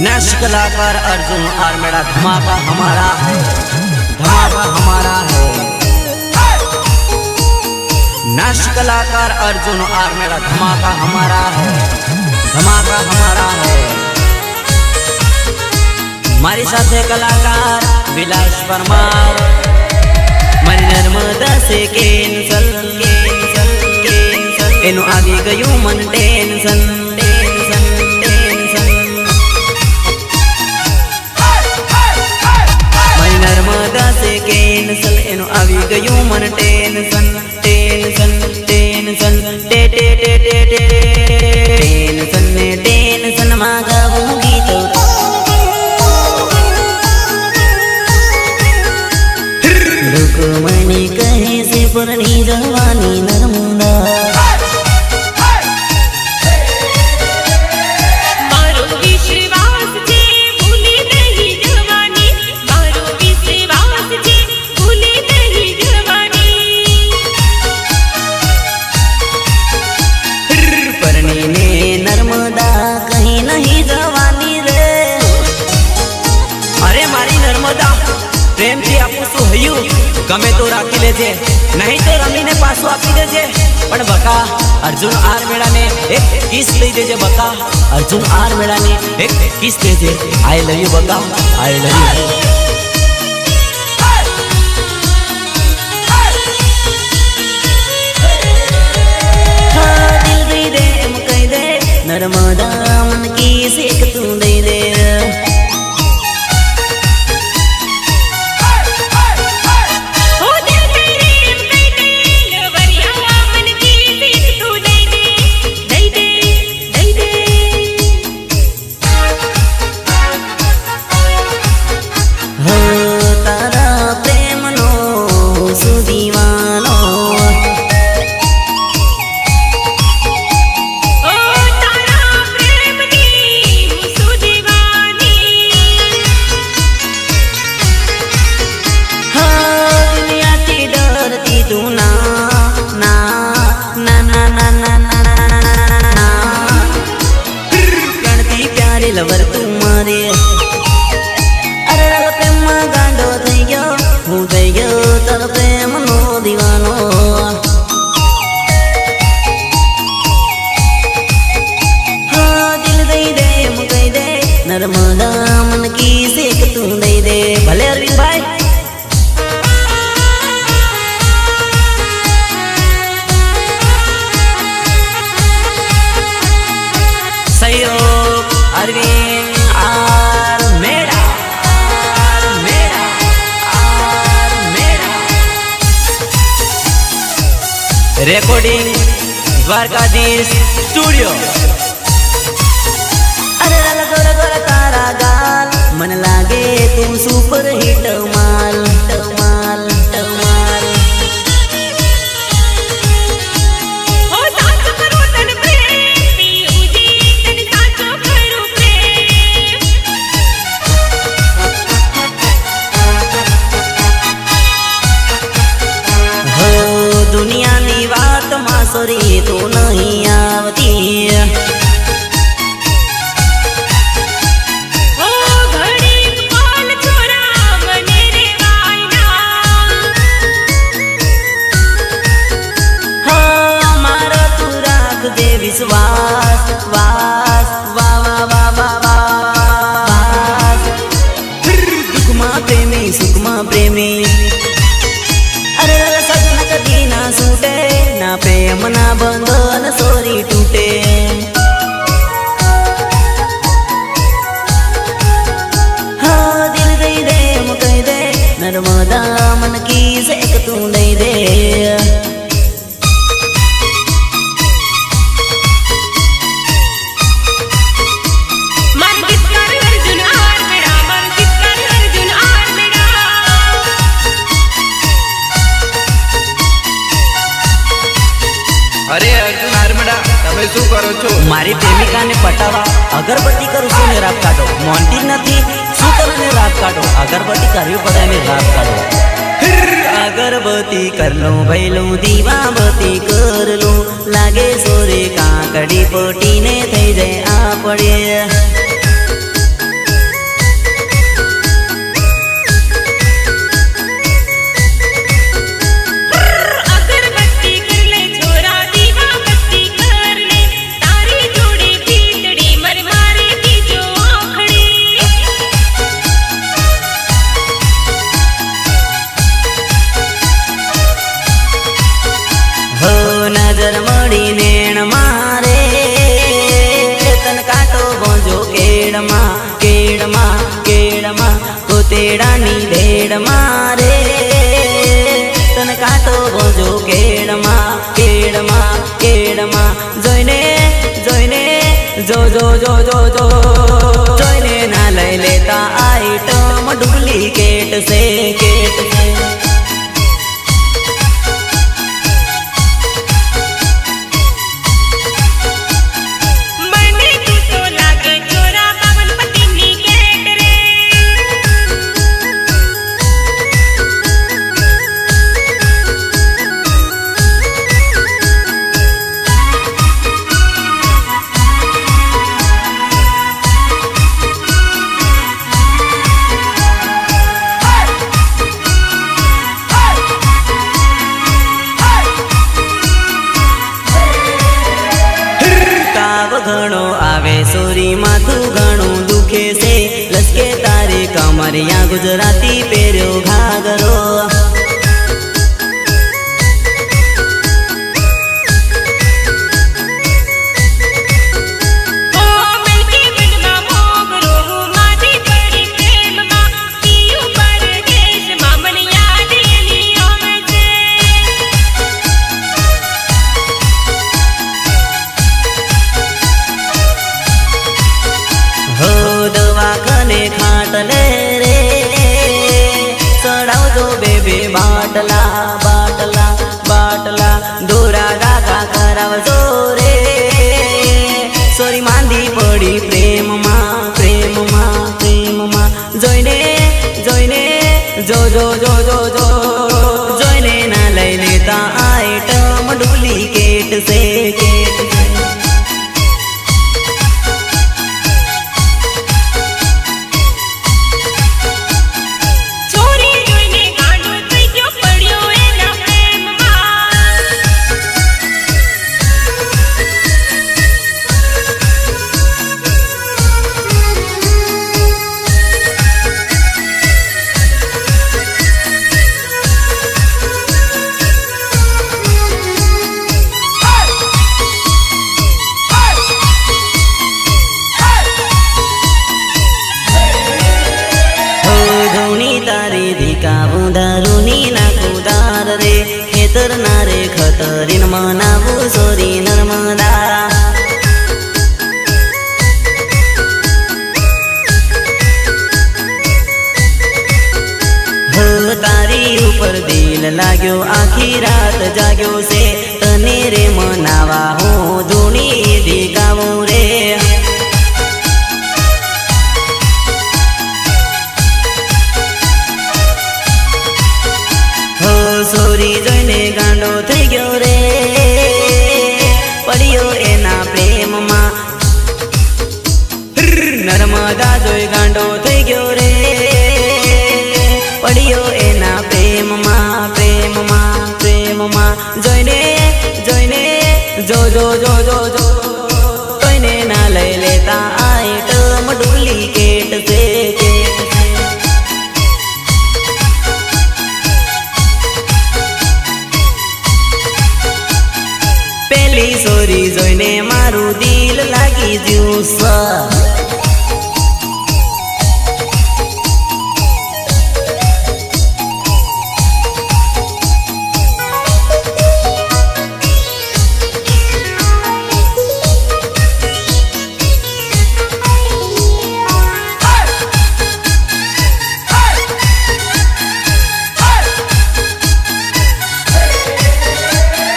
Next कलाकार अर्जुन आर्मेड़ा। धमाका हमारा है, धमाका हमारा है। नेक्स्ट कलाकार अर्जुन आर्मेड़ा। धमाका हमारा है, धमाका हमारा है। हमारे साथ है कलाकार विलास परमार। मारी नर्मदा से कैंसल कैंसल कैंसल एनु आगे गयु मन टेंशन टेंशन टेंशन। मारी नर्मदा से कैंसल एनु आगे गयु मन टेंशन टेंशन टेंशन टे टे टे टे टे टेंशन ने टेंशन में गाऊंगी तो रुकमणी कहे से पुरनी जवानी नर्मदा। मारो विश्वास जे भूली नहीं जवानी, मारो विश्वास जे भूली नहीं जवानी। परनी ने नर्मदा कहीं नहीं जवानी रे। अरे मारी नर्मदा प्रेम थी आपू शू हयु गमे तो राखी लेजे, नहीं तो रमी ने पासो आपी देजे। पण बका अर्जुन आर्मेड़ा ने एक किस लई देजे। बका अर्जुन आर्मेड़ा ने एक किस देजे। आई लव यू बका, आई लव यू। दिल दे दे कह दे नर्मदा मन की सेक तू दे दे। लवर तुम्हारे अरे प्रेम गांडो थई गयो हूँ थई गयो तर प्रेम नो दीवानो। हाँ दिल दई दे मुकई दे नर्मदा मन की सेक तू दई दे। भले अरविंद भाई सहयोग अरविंद आर्मेड़ा आर्मेड़ा आर्मेड़ा। Recording Dwarkadhish studio. अरे रल गोरा गोरा तारा गाल मन लागे तू सुपर हिट माल माल माल। दुनिया नी बात मासोरी तो नहीं आवती। ओ घड़ी बोल छोरा मने रे वाइना। हाँ मारा तू राख दे विश्वास वास वा वा वा वा वास। दुखमा प्रेमी सुखमा प्रेमी अरे सजन कदी ना सूटे ना प्रेम ना बंधन सोरी टूटे। हाँ दिल दे दे मुकई दे नर्मदा मन की सेक तू दे दे। अरे अर्जुन आर्मेड़ा તમે શું કરો છો? મારી પ્રેમિકાને પટાવા અગરબત્તી કરું છું ને રાત કાઢો। મોન્ટી નથી શું કરો ને રાત કાઢો। અગરબત્તી કરવી પડે ને રાત કાઢો। अगरबत्ती कर लो भैलो दीवाबत्ती कर लो लागे सोरे काकड़ी पटी ने थई जाए आ पड़े। जो जो जो જોઈને ના લઈ લેતા આઈટમ ડુપ્લિકેટ છે કેટ છે મને તું તો લાગે ચોરા બાવન પતિની કેટ રે તાવ ઘણો આવે સોરી માથું ઘણું દુખે છે લસકે તારી કમરિયા ગુજરાતી પહેર્યો ઘાઘરો ઓ મિલકી મનમાં મોગરો મારી પડી પ્રેમમાં પિયું પરદેશમાં મને યાદ એની આવે છે હો દવાખાને ખાટલે રે ચડાવજો બેબી બાટલા બાટલા બાટલા દોરા ડાકા કરાવજો રે સોરી માંદી પડી પ્રેમમાં પ્રેમમાં પ્રેમમાં જોઈને જોઈને જો જો જો જો જો જોઈને ના લઈ લેતા આઈટમ ડુપ્લિકેટ છે કેટ છે ચોરી જોઈને ગાંડો થઈ ગયો પડ્યો એના પ્રેમમાં હો ધૂણી તારી ધીકા બુંધારુની ના કુદાર રે ખેતર ના રે ખતરીન મનાવું સોરી નર્મદા હો તારી ઉપર દિલ લાગ્યો આખી રાત જાગ્યો છે તને રે મનાવા હું ધૂણી ધીકાવું રે હો સોરી જોઈને ગાંડો થઈ ગયો રે પડ્યો એના પ્રેમમાં નર્મદા જોઈ ગાંડો થઈ ગયો રે પડ્યો એના પ્રેમમાં પ્રેમમાં પ્રેમમાં જોઈને જોઈને જો જો જો જો જો જોઈને ના લઈ લેતા આઈટમ ડુપ્લિકેટ છે કેટ છે પેલી સોરી જોઈને મારું દિલ લાગી જ્યું સ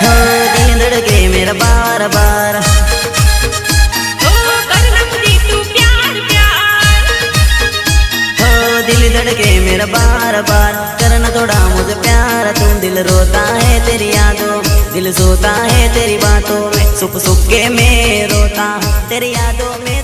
હો દિલ ધડકે મેરા બાર બાર ઓ કરना मुझे तू प्यार प्यार हो दिल धड़के मेरा बार बार करना थोड़ा मुझे प्यार तुम दिल रोता है तेरी यादों दिल सोता है तेरी बातों में सुप सुप के मैं रोता हूँ तेरी यादों में